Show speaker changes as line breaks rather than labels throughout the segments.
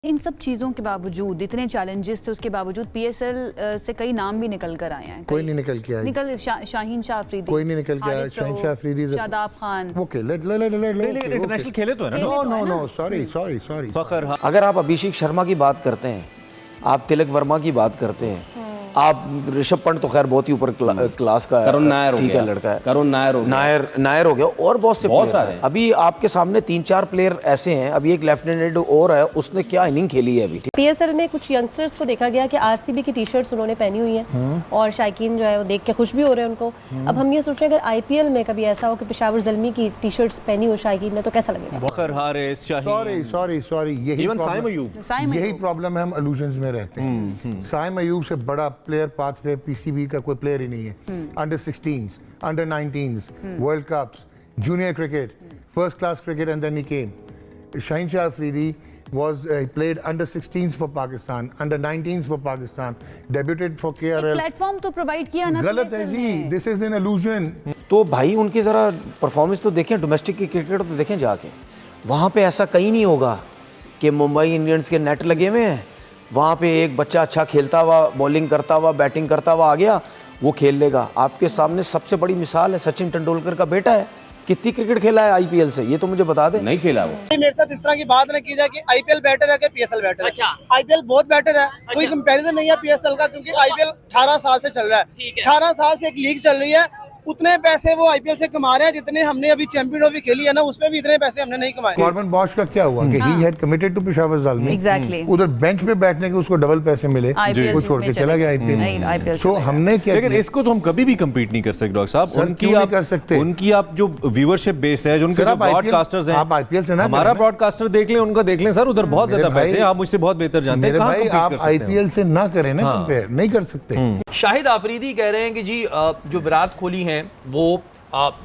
इन सब चीज़ों के बावजूद, इतने चैलेंजेस थे, उसके बावजूद पीएसएल से कई नाम भी निकल कर आए हैं।
कोई नहीं निकल के आया।
शाहीन शाह अफरीदी,
कोई नहीं निकल के आया। शाहीन शाह अफरीदी,
शादाब खान।
ओके, ले
इंटरनेशनल खेले तो है ना।
No sorry.
फखर,
अगर आप अभिषेक शर्मा की बात करते हैं, आप तिलक वर्मा की बात करते हैं, आप ऋषभ पंत तो खैर बहुत ही ऊपर क्लास का
करुण नायर
ठीक है लड़का है,
करुण नायर हो गया
और बहुत सारे हैं। अभी आपके सामने 3-4 प्लेयर ऐसे हैं। अभी एक लेफ्टिनेंट और है, उसने क्या इनिंग खेली है अभी।
पीएसएल में कुछ यंगस्टर्स को देखा गया कि आरसीबी की टी-शर्ट्स उन्होंने पहनी हुई हैं और शायकीन जो है वो देख के खुश भी हो रहे हैं उनको। अब हम ये सोच रहे हैं अगर आईपीएल में कभी ऐसा हो कि पेशावर ज़ल्मी की टी-शर्ट्स पहनी हो शायकीन ने, तो कैसा लगेगा?
फखर, हारिस, शाहीन,
सॉरी यही प्रॉब्लम है। हम इल्यूजन्स में रहते हैं। साइम अयूब से बड़ा प्लेयर पाथवे पीसीबी का कोई प्लेयर ही नहीं है। Under 16s, under 19s, world cups, junior cricket, first class cricket, and then he came. Shaheen Shah Afridi was played under 16s for Pakistan, under 19s for Pakistan, debuted for KRL।
Platform तो provide किया ना।
गलत है जी, this is an illusion।
तो भाई उनकी जरा performance तो देखें, डोमेस्टिक की क्रिकेट तो देखें जाके। वहाँ पे ऐसा कहीं नहीं होगा कि मुंबई इंडियंस के नेट लगे हुए हैं, वहाँ पे एक बच्चा अच्छा खेलता हुआ, बॉलिंग करता हुआ, बैटिंग करता हुआ आ गया, वो खेल लेगा। आपके सामने सबसे बड़ी मिसाल है सचिन तेंदुलकर का बेटा है। कितनी क्रिकेट खेला है आईपीएल से, ये तो मुझे बता दे।
नहीं खेला वो।
मेरे साथ इस तरह की बात न की जाए कि आईपीएल बेटर है कि पीएसएल बेटर है। अच्छा। आईपीएल बहुत बेटर है। कोई कंपैरिजन नहीं है पीएसएल का, क्योंकि आईपीएल 18 साल से चल रहा है। 18 साल से एक लीग चल रही है। उतने पैसे वो आईपीएल से कमा रहे हैं जितने हमने अभी चैंपियन ट्रॉफी खेली है ना, उसमें भी इतने पैसे हमने नहीं कमाए।
कॉर्बन बॉश का क्या हुआ कि he had committed to Peshawar Zalmi.
Exactly.
उधर बेंच पे बैठने के उसको डबल पैसे मिले, वो छोड़ के चला गया आईपीएल। सो हमने क्या,
लेकिन इसको तो हम कभी भी कम्पीट नहीं कर सकते डॉक्टर साहब। उनकी आप जो व्यूअरशिप बेस है, जो उनके ब्रॉडकास्टर्स हैं,
आप आईपीएल से ना,
हमारा ब्रॉडकास्टर देख लें, उनका देख लें सर, उधर बहुत ज्यादा पैसे हैं। आप मुझसे बहुत बेहतर जानते हैं।
भाई आप आईपीएल से ना करें ना, कंपेयर नहीं कर सकते।
शाहिद आफरीदी कह रहे हैं कि जी जो विराट कोहली हैं वो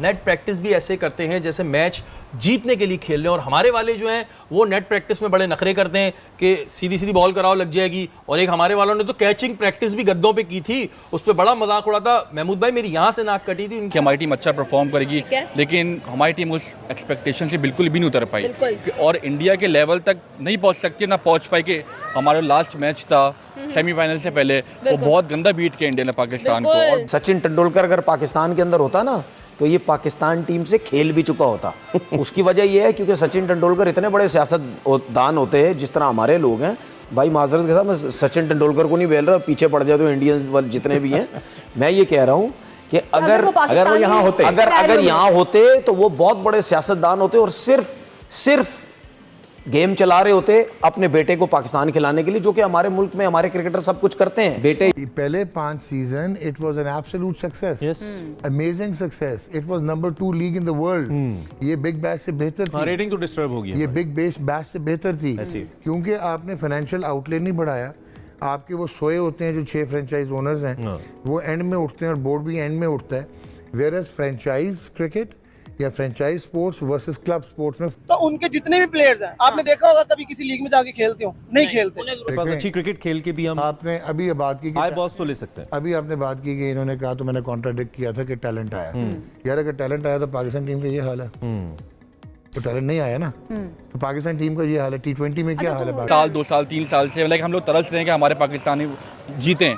नेट प्रैक्टिस भी ऐसे करते हैं जैसे मैच जीतने के लिए खेल रहे हैं, और हमारे वाले जो हैं वो नेट प्रैक्टिस में बड़े नखरे करते हैं कि सीधी सीधी बॉल कराओ लग जाएगी। और एक हमारे वालों ने तो कैचिंग प्रैक्टिस भी गद्दों पे की थी, उस पर बड़ा मजाक उड़ा था। महमूद भाई, मेरी यहाँ से नाक कटी थी
कि हमारी टीम अच्छा परफॉर्म करेगी, लेकिन हमारी टीम उस एक्सपेक्टेशन से बिल्कुल भी नहीं उतर पाई और इंडिया के लेवल तक नहीं पहुँच सकती, ना पहुँच पाई। कि हमारा लास्ट मैच था सेमीफाइनल से पहले, वो बहुत गंदा बीट किया इंडिया ने पाकिस्तान को। और
सचिन तेंदुलकर अगर पाकिस्तान के अंदर होता ना, तो ये पाकिस्तान टीम से खेल भी चुका होता। उसकी वजह ये है क्योंकि सचिन तेंदुलकर इतने बड़े सियासतदान होते हैं, जिस तरह हमारे लोग हैं। भाई माजरत के साथ मैं सचिन तेंदुलकर को नहीं बोल रहा, पीछे पड़ जाए तो इंडियंस जितने भी हैं। मैं ये कह रहा हूँ कि अगर वो यहाँ होते, अगर यहाँ होते तो वो बहुत बड़े सियासतदान होते और सिर्फ गेम चला रहे होते अपने बेटे को पाकिस्तान खिलाने के लिए, जो कि हमारे मुल्क में हमारे क्रिकेटर सब कुछ करते हैं। बेटे
पहले 5 season it was an absolute success, amazing success. It was number 2 league in the world. ये बिग बैश से बेहतर थी।
रेटिंग तो डिस्टर्ब हो गई।
ये बिग बैश से बेहतर थी क्योंकि आपने फाइनेंशियल आउटले नहीं बढ़ाया। आपके वो सोए होते हैं जो 6 फ्रेंचाइज ओनर्स हैं, वो एंड में उठते हैं और बोर्ड भी एंड में उठता है। वेयर एज फ्रेंचाइज क्रिकेट या franchise sports versus club sports में,
तो उनके जितने भी प्लेयर्स हैं, आपने देखा होगा कभी किसी लीग में जाके खेलते हो? नहीं खेलते।
पास अच्छी क्रिकेट खेल के भी हम,
आपने अभी बात की
हाई बॉल्स तो ले सकते हैं।
अभी आपने बात की कि इन्होंने कहा, तो मैंने कॉन्ट्राडिक्ट किया था कि टैलेंट आया। यार अगर टैलेंट आया तो पाकिस्तान टीम का ये हाल है। तो टैलेंट नहीं आया ना, तो पाकिस्तान टीम का ये हाल है। T20 में क्या हाल है?
साल 2 साल 3 साल से लाइक हम लोग तरस रहे हैं कि हमारे पाकिस्तानी जीतें,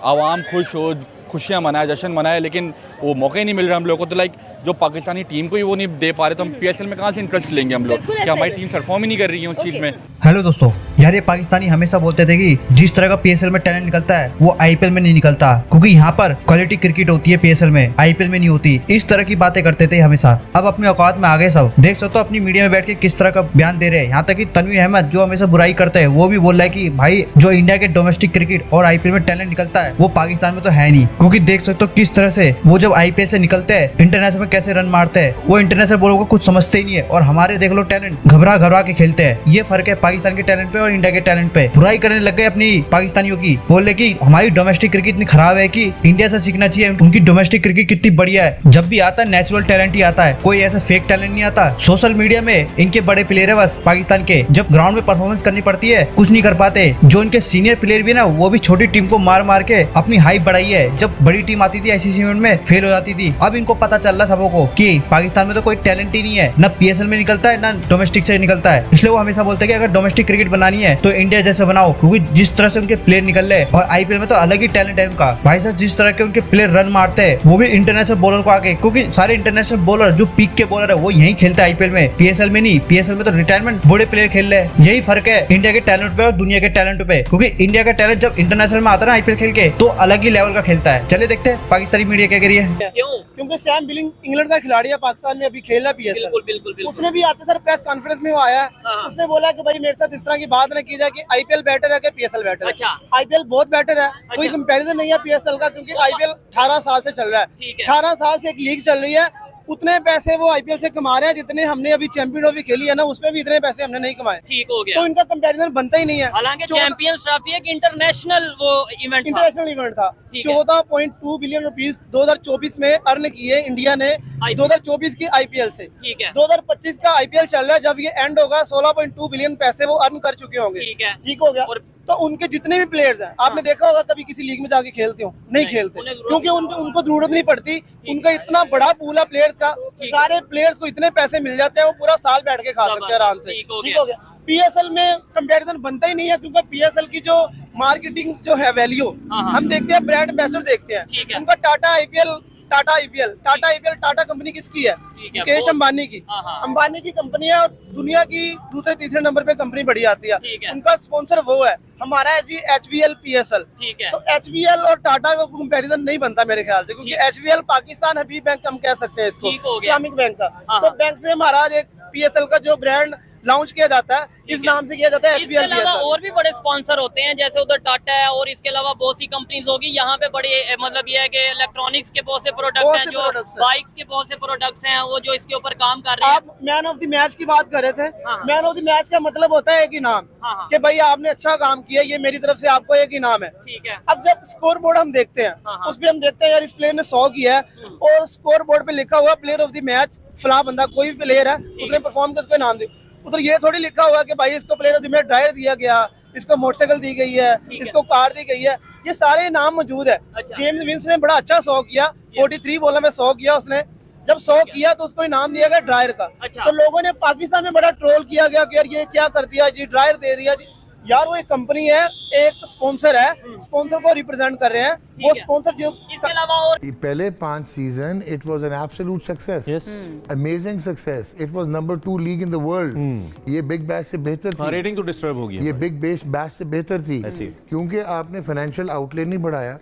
आवाम खुश हो, खुशियाँ मनाए, जश्न मनाए, लेकिन वो मौका ही नहीं मिल रहा हम लोग को। तो लाइक जो पाकिस्तानी टीम को ही वो नहीं दे पा रहे, तो हम पीएसएल में कहाँ से इंटरेस्ट लेंगे हम लोग कि हमारी टीम परफॉर्म ही नहीं कर रही है उस चीज़ में।
हेलो दोस्तों, यार ये पाकिस्तानी हमेशा बोलते थे कि जिस तरह का पीएसएल में टैलेंट निकलता है वो आईपीएल में नहीं निकलता, क्योंकि यहाँ पर क्वालिटी क्रिकेट होती है पीएसएल में, आईपीएल में नहीं होती। इस तरह की बातें करते थे हमेशा। अब अपने औकात में आ गए सब। देख सकते हो अपनी मीडिया में बैठ के किस तरह का बयान दे रहे हैं। यहाँ तक कि तनवीर अहमद जो हमेशा बुराई करते हैं, वो भी बोल रहा है कि भाई जो इंडिया के डोमेस्टिक क्रिकेट और आईपीएल में टैलेंट निकलता है वो पाकिस्तान में तो है नहीं। क्योंकि देख सकते हो किस तरह से वो जब आईपीएल से निकलते हैं, इंटरनेशनल में कैसे रन मारते हैं, वो इंटरनेशनल बॉलों को कुछ समझते ही नहीं है। और हमारे देख लो टैलेंट घबरा के खेलते हैं। ये फर्क है पाकिस्तान के टैलेंट पे और इंडिया के टैलेंट पे। बुराई करने लग गए अपनी पाकिस्तानियों की, बोल रहे कि हमारी डोमेस्टिक क्रिकेट इतनी खराब है कि इंडिया से सीखना चाहिए, उनकी डोमेस्टिक क्रिकेट कितनी बढ़िया है। जब भी आता है नेचुरल टैलेंट ही आता है, कोई ऐसा फेक टैलेंट नहीं आता। सोशल मीडिया में इनके बड़े प्लेयर है बस पाकिस्तान के, जब ग्राउंड में परफॉर्मेंस करनी पड़ती है कुछ नहीं कर पाते। जो इनके सीनियर प्लेयर भी ना, वो भी छोटी टीम को मार के अपनी हाइप बढ़ाई है। जब बड़ी टीम आती थी आईसीसी में फेल हो जाती थी। अब इनको पता चल रहा सबों को कि पाकिस्तान में तो कोई टैलेंट ही नहीं है, ना पीएसएल में निकलता है ना डोमेस्टिक से निकलता है। इसलिए वो हमेशा बोलते हैं कि अगर डोमेस्टिक क्रिकेट बनानी बनानी है तो इंडिया जैसे बनाओ, क्योंकि जिस तरह से उनके प्लेयर निकल रहे और आईपीएल में तो अलग ही टैलेंट है उनका भाई साहब। जिस तरह के उनके प्लेयर रन मारते हैं वो भी इंटरनेशनल बॉलर को आगे, क्योंकि सारे इंटरनेशनल बॉलर जो पीक के बॉलर है वो यही खेलते हैं आईपीएल में, पीएसएल में नहीं। पीएसएल में तो रिटायरमेंट बड़े प्लेयर खेल रहे हैं। यही फर्क है इंडिया के टैलेंट पे और दुनिया के टैलेंट पे, क्योंकि इंडिया का टैलेंट जब इंटरनेशनल में आता है ना आईपीएल खेल के तो अलग ही लेवल का खेलता है। चलिए देखते हैं पाकिस्तानी मीडिया क्या कह रही है।
क्योंकि सैम बिलिंग इंग्लैंड का खिलाड़ी है, पाकिस्तान में अभी खेल रहा है पीएसएल। उसने भी आते सर प्रेस कॉन्फ्रेंस में वो आया, उसने बोला कि भाई मेरे साथ इस तरह की बात न की जाए कि आईपीएल बेटर है कि पीएसएल बेटर है। अच्छा, आईपीएल बहुत बेटर है, कोई कंपैरिजन नहीं है पीएसएल का, क्योंकि आईपीएल 18 साल से चल रहा है। 18 साल से एक लीग चल रही है, उतने पैसे वो आईपीएल से कमा रहे हैं जितने हमने अभी चैंपियन ट्रॉफी खेली है ना, उसमें भी इतने पैसे हमने नहीं कमाए।
ठीक हो गया,
तो इनका कंपैरिजन बनता ही नहीं है।
हालांकि चैंपियंस ट्रॉफी एक इंटरनेशनल वो इवेंट था,
इंटरनेशनल इवेंट था। 14.2 बिलियन रुपीस 2024 में अर्न किए इंडिया ने 2024 की आईपीएल से।
ठीक है,
2025 का आईपीएल चल रहा है, जब ये एंड होगा 16.2 बिलियन पैसे वो अर्न कर चुके होंगे।
ठीक है,
ठीक हो गया। तो उनके जितने भी प्लेयर्स हैं, आपने देखा होगा कभी किसी लीग में जाके खेलते हो? नहीं खेलते, क्योंकि उनको जरूरत नहीं पड़ती। उनका इतना बड़ा पूल है प्लेयर्स का, सारे प्लेयर्स को इतने पैसे मिल जाते हैं वो पूरा साल बैठ के खा सकते हैं आराम से। ठीक हो गया। पीएसएल में कंपैरिजन बनता ही नहीं है, क्योंकि पीएसएल की जो मार्केटिंग जो है वैल्यू हम देखते हैं, ब्रांड एम्बेसडर देखते हैं। उनका टाटा आईपीएल टाटा कंपनी किसकी है? मुकेश अंबानी की। अंबानी की कंपनी है और दुनिया की दूसरे तीसरे नंबर पे कंपनी बड़ी आती है। उनका स्पॉन्सर वो है। हमारा है जी HBL PSL। तो HBL और टाटा का कंपैरिजन नहीं बनता मेरे ख्याल से, क्योंकि HBL पाकिस्तान हबीब बैंक हम कह सकते हैं इसको, इस्लामिक बैंक का। तो बैंक से महाराज एक PSL का जो ब्रांड लॉन्च किया जाता है इस नाम से किया जाता है
इसके अलावा और भी बड़े स्पॉन्सर होते हैं, जैसे उधर टाटा है और इसके अलावा बहुत सी कंपनीज होगी। यहाँ पे बड़े मतलब ये है कि इलेक्ट्रॉनिक्स के बहुत से प्रोडक्ट हैं, जो बाइक्स के बहुत से प्रोडक्ट्स हैं, वो जो इसके ऊपर काम कर रहे हैं।
आप मैन ऑफ द मैच की बात कर रहे थे। मैन ऑफ द मैच का मतलब होता है एक इनाम, कि भाई आपने अच्छा काम किया, ये मेरी तरफ से आपको एक इनाम है।
ठीक है।
अब जब स्कोर बोर्ड हम देखते हैं उस पर हम देखते हैं यार इस प्लेयर ने 100 किया है और स्कोर बोर्ड पे लिखा हुआ प्लेयर ऑफ द मैच फला बंदा, कोई भी प्लेयर है उसने परफॉर्म किया उसको इनाम दे। उधर ये थोड़ी लिखा हुआ कि भाई इसको player of the match dryer दिया गया, इसको मोटरसाइकिल दी गई है, इसको कार दी गई है, ये सारे इनाम मौजूद है। जेम्स विंस ने बड़ा अच्छा 100 किया, 43 बॉलों में 100 किया उसने। जब 100 किया तो उसको इनाम दिया गया ड्रायर का। तो लोगों ने पाकिस्तान में बड़ा ट्रोल किया गया कि यार ये क्या कर दिया जी, ड्रायर दे दिया जी। यार वो एक कंपनी है, एक स्पॉन्सर है, स्पॉन्सर को रिप्रेजेंट कर रहे हैं वो स्पॉन्सर जो।
इसके अलावा और
पहले 5 season it was an absolute success, amazing success. It was number 2 league in the world. ये बिग बैश से बेहतर थी।
रेटिंग तो डिस्टर्ब हो गई।
ये बिग बैश से बेहतर थी, क्योंकि आपने फाइनेंशियल आउटले नहीं बढ़ाया।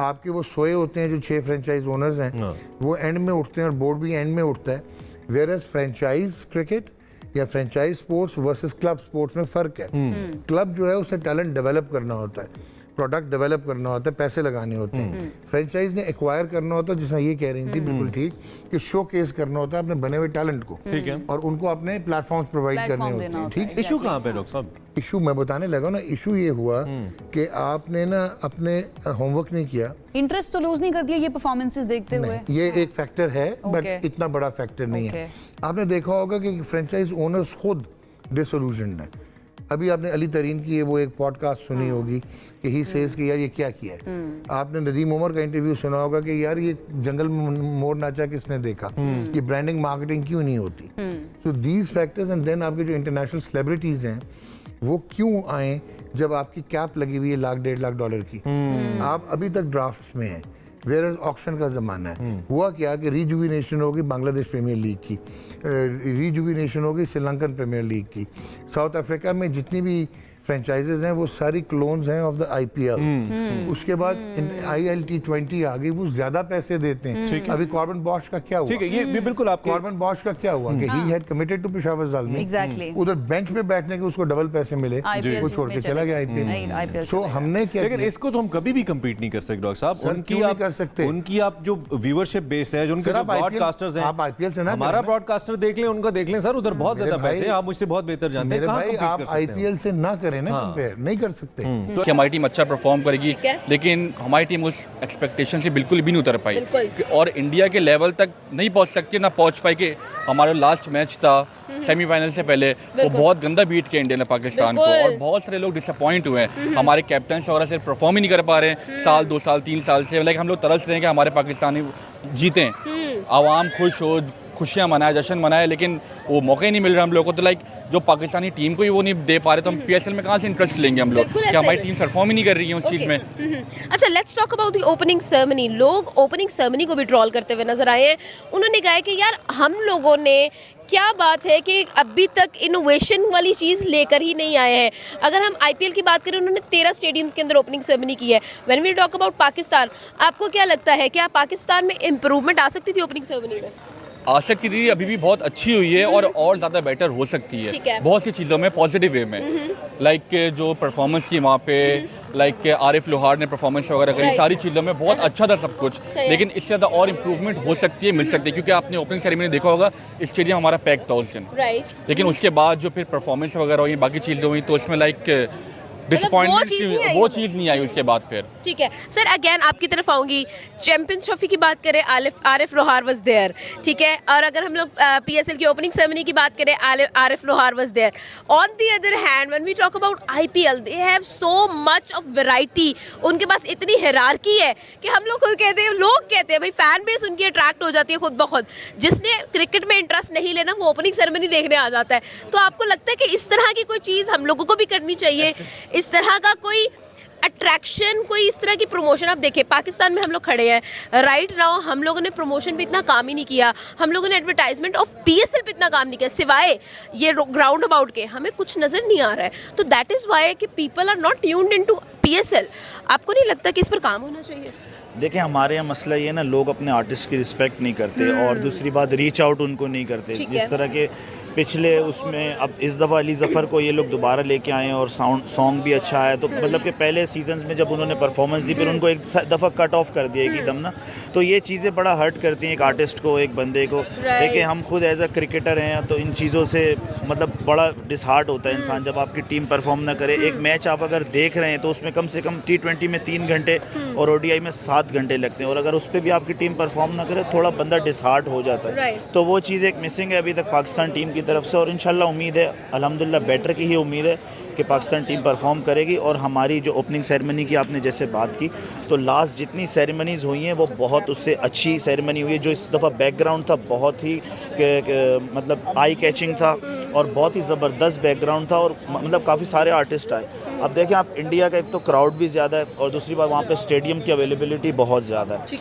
आपके वो सोए होते हैं जो 6 फ्रेंचाइज ओनर्स हैं, वो एंड में उठते हैं और बोर्ड भी एंड में उठता है। वेयर फ्रेंचाइज क्रिकेट या franchise sports versus club sports में फ़र्क है। क्लब जो है उसे टैलेंट डेवलप करना होता है, प्रोडक्ट डेवलप करना होता है, पैसे लगाने होते हैं। फ्रेंचाइज ने एक्वायर करना होता है, जैसा ये कह रही थी बिल्कुल ठीक, कि शो केस करना होता है अपने बने हुए टैलेंट को। ठीक है। और उनको अपने प्लेटफॉर्म्स प्रोवाइड करने होते हैं। ठीक।
इशू कहाँ पे डॉक्टर साहब?
इशू मैं बताने लगा ना, इशू ये हुआ कि आपने ना अपने होमवर्क नहीं किया,
इंटरेस्ट तो लूज नहीं कर दिया ये परफॉर्मेंसेस देखते हुए।
ये एक फैक्टर है, बट इतना बड़ा फैक्टर नहीं है। आपने देखा होगा कि फ्रेंचाइज ओनर्स खुद डिसोल्यूशन्ड है। अभी आपने अली तरीन की वो एक पॉडकास्ट सुनी होगी कि ही सेज कि यार ये क्या किया है। आपने नदीम उमर का इंटरव्यू सुना होगा कि यार ये जंगल में मोर नाचा किसने देखा, ये ब्रांडिंग मार्केटिंग क्यों नहीं होती। So these factors and then आपके जो इंटरनेशनल सेलिब्रिटीज हैं वो क्यों आए जब आपकी कैप लगी हुई है $1.5 लाख की। आप अभी तक ड्राफ्ट में हैं, वेयर ऑक्शन का ज़माना है। हुआ क्या कि रीजुविनेशन होगी बांग्लादेश प्रीमियर लीग की, रीजुविनेशन होगी श्रीलंकन प्रीमियर लीग की। साउथ अफ्रीका में जितनी भी फ्रेंचाइजेज हैं वो सारी क्लोन्स हैं ऑफ द IPL। उसके बाद ILT20 आ गई, वो ज्यादा पैसे देते हैं। अभी कॉर्बन बॉश का क्या हुआ?
ठीक है, ये बिल्कुल आपके
कॉर्बन बॉश का क्या हुआ कि he had committed to Peshawar Zalmi.
Exactly.
उधर बेंच पे बैठने के उसको डबल पैसे मिले, वो छोड़ के चला गया IPL। सो हमने क्या,
लेकिन इसको तो हम कभी भी कम्पीट नहीं कर सकते डॉक्टर साहब। उनकी आप जो व्यूवरशिप बेस है, जो उनके ब्रॉडकास्टर्स हैं,
आप IPL से ना,
हमारा ब्रॉडकास्टर देख लें, उनका देख लें सर, उधर बहुत ज्यादा पैसे। आप मुझसे बहुत बेहतर जानते हैं।
भाई आप IPL से ना करें ना, कंपेयर नहीं कर सकते।
तो हमारी टीम अच्छा परफॉर्म करेगी, लेकिन हमारी टीम उस एक्सपेक्टेशन से बिल्कुल भी नहीं उतर पाई और इंडिया के लेवल तक नहीं पहुंच सकती, ना पहुंच पाई। कि हमारा लास्ट मैच था सेमीफाइनल से पहले, वो बहुत गंदा बीट किया इंडिया ने पाकिस्तान को, और बहुत सारे लोग डिसअपॉइंट हुए हैं। हमारे कैप्टन वगैरह से परफॉर्म ही नहीं कर पा रहे हैं साल 2 साल 3 साल से। लाइक हम लोग तरस रहे हैं कि हमारे पाकिस्तानी जीतें, आवाम खुश हो, खुशियाँ मनाए, जश्न मनाए, लेकिन वो मौका ही नहीं मिल रहा हम लोग को। तो लाइक जो पाकिस्तानी टीम को ही वो नहीं दे पा रहे, तो हम PSL में कहाँ से इंटरेस्ट लेंगे हम लोग, कि हमारी टीम परफॉर्म ही नहीं कर रही है उस चीज़ में।
अच्छा, let's talk about the opening ceremony. लोग ओपनिंग सेरेमनी को भी ट्रोल करते हुए नजर आए हैं। उन्होंने कहा है कि यार हम लोगों ने क्या बात है कि अभी तक इनोवेशन वाली चीज़ लेकर ही नहीं आए हैं। अगर हम IPL की बात करें, उन्होंने 13 स्टेडियम्स के अंदर ओपनिंग सेरेमनी की है। When we talk about Pakistan, आपको क्या लगता है कि पाकिस्तान में इम्प्रूवमेंट आ सकती थी ओपनिंग सेरेमनी में?
आ सकती थी, अभी भी बहुत अच्छी हुई है और ज़्यादा बेटर हो सकती है बहुत सी चीज़ों में, पॉजिटिव वे में। लाइक जो परफॉर्मेंस की वहाँ पे, लाइक आरिफ लोहार ने परफॉर्मेंस वगैरह करी, सारी चीज़ों में बहुत अच्छा था सब कुछ, लेकिन इससे ज़्यादा और इम्प्रूवमेंट हो सकती है, मिल सकती है। क्योंकि आपने ओपनिंग सेरेमनी देखा होगा, स्टेडियम हमारा पैक था उस दिन, लेकिन उसके बाद जो फिर परफॉर्मेंस वगैरह हुई, बाकी चीज़ें हुई, तो उसमें लाइक डिसअपॉइंटमेंट, वो चीज़ नहीं आई उसके बाद फिर।
ठीक है सर, अगेन आपकी तरफ आऊंगी। चैंपियंस ट्रॉफी की बात करें, आरिफ लोहार वाज देयर, ठीक है। और अगर हम लोग PSL की ओपनिंग सेरेमनी की बात करें, Arif Lohar was there. On the other hand, when we talk about IPL, they have so much of variety. उनके पास इतनी हिरार्की है कि हम लोग खुद कहते हैं, लोग कहते हैं भाई फैन बेस उनकी अट्रैक्ट हो जाती है खुद ब खुद। जिसने क्रिकेट में इंटरेस्ट नहीं लेना, वो ओपनिंग सेरेमनी देखने आ जाता है। तो आपको लगता है कि इस तरह की कोई चीज़ हम लोगों को भी करनी चाहिए, इस तरह का कोई अट्रैक्शन, कोई इस तरह की प्रमोशन? आप देखें, पाकिस्तान में हम लोग खड़े हैं राइट नाउ, हम लोगों ने प्रमोशन पे इतना काम ही नहीं किया, हम लोगों ने एडवर्टाइजमेंट ऑफ PSL पे इतना काम नहीं किया, सिवाय ये ग्राउंड अबाउट के हमें कुछ नज़र नहीं आ रहा है। तो दैट इज़ वाई कि people are not tuned into PSL। आपको नहीं लगता कि इस पर काम होना चाहिए?
देखिए, हमारे यहाँ मसला ये ना, लोग अपने आर्टिस्ट की रिस्पेक्ट नहीं करते, और दूसरी बात रीच आउट उनको नहीं करते। जिस तरह के पिछले उसमें, अब इस दफ़ा अली ज़फ़र को ये लोग दोबारा लेके आए हैं और सॉन्ग भी अच्छा है, तो मतलब कि पहले सीजन्स में जब उन्होंने परफॉर्मेंस दी, फिर उनको एक दफ़ा कट ऑफ कर दिया एकदम ना, तो ये चीज़ें बड़ा हर्ट करती हैं एक आर्टिस्ट को, एक बंदे को। देखिए, हम खुद एज अ क्रिकेटर हैं, तो इन चीज़ों से मतलब बड़ा डिसहार्ट होता है इंसान जब आपकी टीम परफॉर्म ना करे। एक मैच आप अगर देख रहे हैं तो उसमें कम से कम T20 में 3 घंटे और ODI में 7 घंटे लगते हैं, और अगर उस पर भी आपकी टीम परफॉर्म ना करे, थोड़ा बंदा डिसहार्ट हो जाता है। तो वो चीज़ एक मिसिंग है अभी तक पाकिस्तान टीम की तरफ से, और इंशाल्लाह उम्मीद है, अल्हम्दुलिल्लाह बेटर की ही उम्मीद है कि पाकिस्तान टीम परफॉर्म करेगी। और हमारी जो ओपनिंग सेरेमनी की आपने जैसे बात की, तो लास्ट जितनी सेरेमनीज़ हुई हैं वो बहुत उससे अच्छी सेरेमनी हुई है। जो इस दफ़ा बैकग्राउंड था बहुत ही मतलब आई कैचिंग था, और बहुत ही ज़बरदस्त बैकग्राउंड था, और मतलब काफ़ी सारे आर्टिस्ट आए। अब देखें आप, इंडिया का एक तो क्राउड भी ज़्यादा है, और दूसरी बात वहाँ पे स्टेडियम की अवेलेबिलिटी बहुत ज़्यादा है।